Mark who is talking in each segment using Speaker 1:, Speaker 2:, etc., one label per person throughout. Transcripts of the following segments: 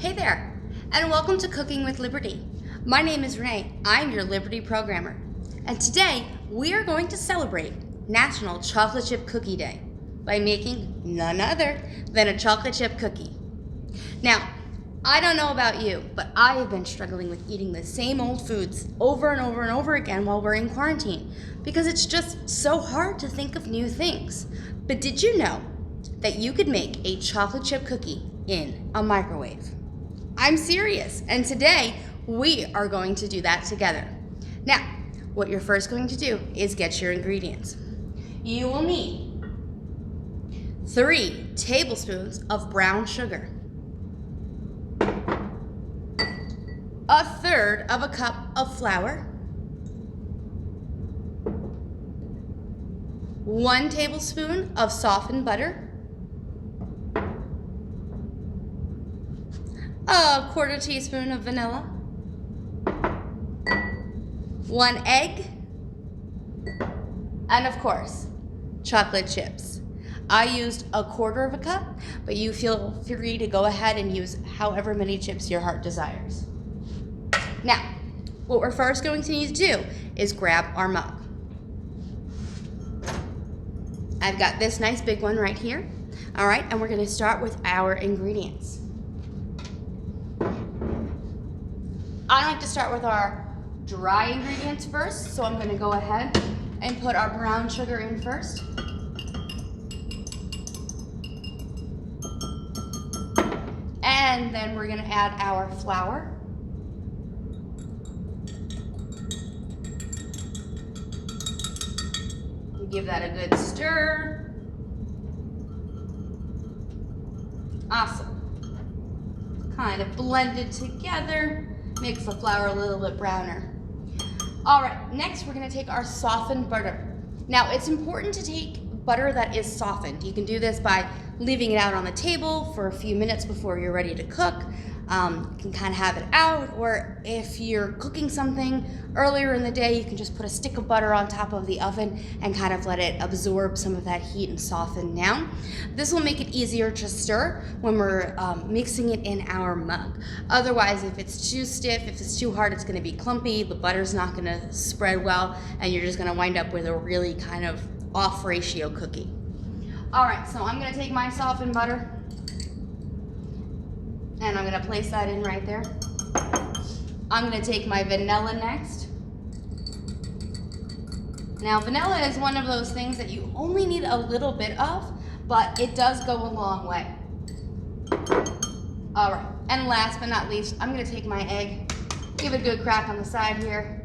Speaker 1: Hey there, and welcome to Cooking with Liberty. My name is Renee. I'm your Liberty programmer. And today, we are going to celebrate National Chocolate Chip Cookie Day by making none other than a chocolate chip cookie. Now, I don't know about you, but I have been struggling with eating the same old foods over and over and over again while we're in quarantine because it's just so hard to think of new things. But did you know that you could make a chocolate chip cookie in a microwave? I'm serious, and today we are going to do that together. Now, what you're first going to do is get your ingredients. You will need 3 tablespoons of brown sugar, 1/3 of a cup of flour, 1 tablespoon of softened butter, a 1/4 teaspoon of vanilla, 1 egg, and of course, chocolate chips. I used 1/4 of a cup, but you feel free to go ahead and use however many chips your heart desires. Now, what we're first going to need to do is grab our mug. I've got this nice big one right here. All right, and we're going to start with our ingredients. I like to start with our dry ingredients first, so I'm going to go ahead and put our brown sugar in first. And then we're going to add our flour. Give that a good stir. Awesome. Kind of blend it together. Makes the flour a little bit browner. All right, next we're gonna take our softened butter. Now it's important to take butter that is softened. You can do this by leaving it out on the table for a few minutes before you're ready to cook. You can kind of have it out, or if you're cooking something earlier in the day, you can just put a stick of butter on top of the oven and kind of let it absorb some of that heat and soften down. This will make it easier to stir when we're mixing it in our mug. Otherwise, if it's too stiff, if it's too hard, it's going to be clumpy, the butter's not going to spread well, and you're just going to wind up with a really kind of off ratio cookie. All right, so I'm going to take my softened butter and I'm going to place that in right there. I'm going to take my vanilla next. Now, vanilla is one of those things that you only need a little bit of, but it does go a long way. All right, and last but not least, I'm going to take my egg, give it a good crack on the side here.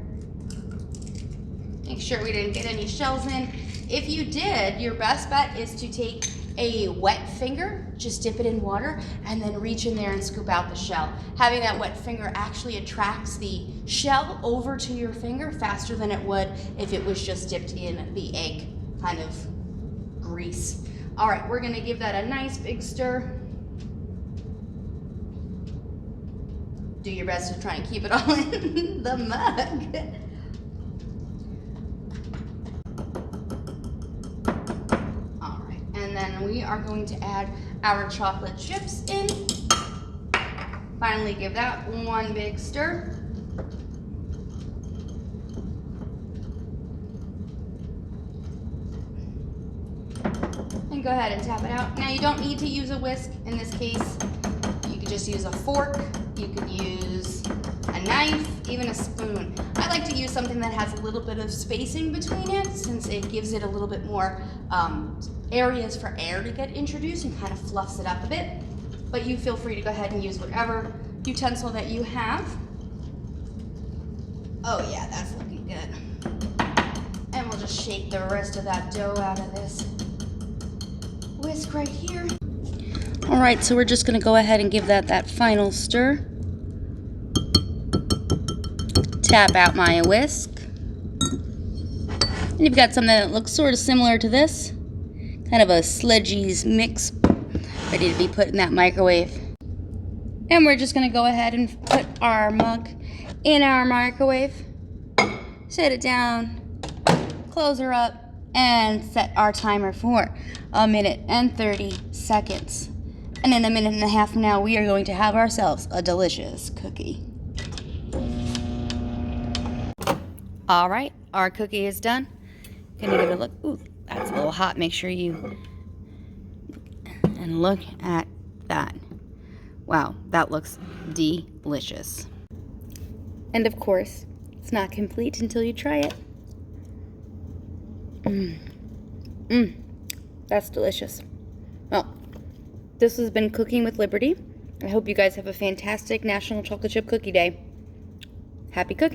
Speaker 1: Make sure we didn't get any shells in. If you did, your best bet is to take a wet finger, just dip it in water, and then reach in there and scoop out the shell. Having that wet finger actually attracts the shell over to your finger faster than it would if it was just dipped in the egg kind of grease. All right, we're gonna give that a nice big stir. Do your best to try and keep it all in the mug. And then we are going to add our chocolate chips in. Finally, give that one big stir. And go ahead and tap it out. Now, you don't need to use a whisk in this case. You could just use a fork. You could use a knife, even a spoon. I like to use something that has a little bit of spacing between it, since it gives it a little bit more areas for air to get introduced and kind of fluffs it up a bit. But you feel free to go ahead and use whatever utensil that you have. Oh yeah, that's looking good. And we'll just shake the rest of that dough out of this whisk right here. All right, so we're just gonna go ahead and give that final stir. Tap out my whisk. And you've got something that looks sort of similar to this. Kind of a sludgy mix, ready to be put in that microwave. And we're just gonna go ahead and put our mug in our microwave. Set it down, close her up, and set our timer for 1 minute and 30 seconds. And in a minute and a half from now, we are going to have ourselves a delicious cookie. All right, our cookie is done. Gonna give it a look. Ooh, that's a little hot. Make sure you and look at that. Wow, that looks delicious. And of course, it's not complete until you try it. That's delicious. Well, this has been Cooking with Liberty. I hope you guys have a fantastic National Chocolate Chip Cookie Day. Happy cooking!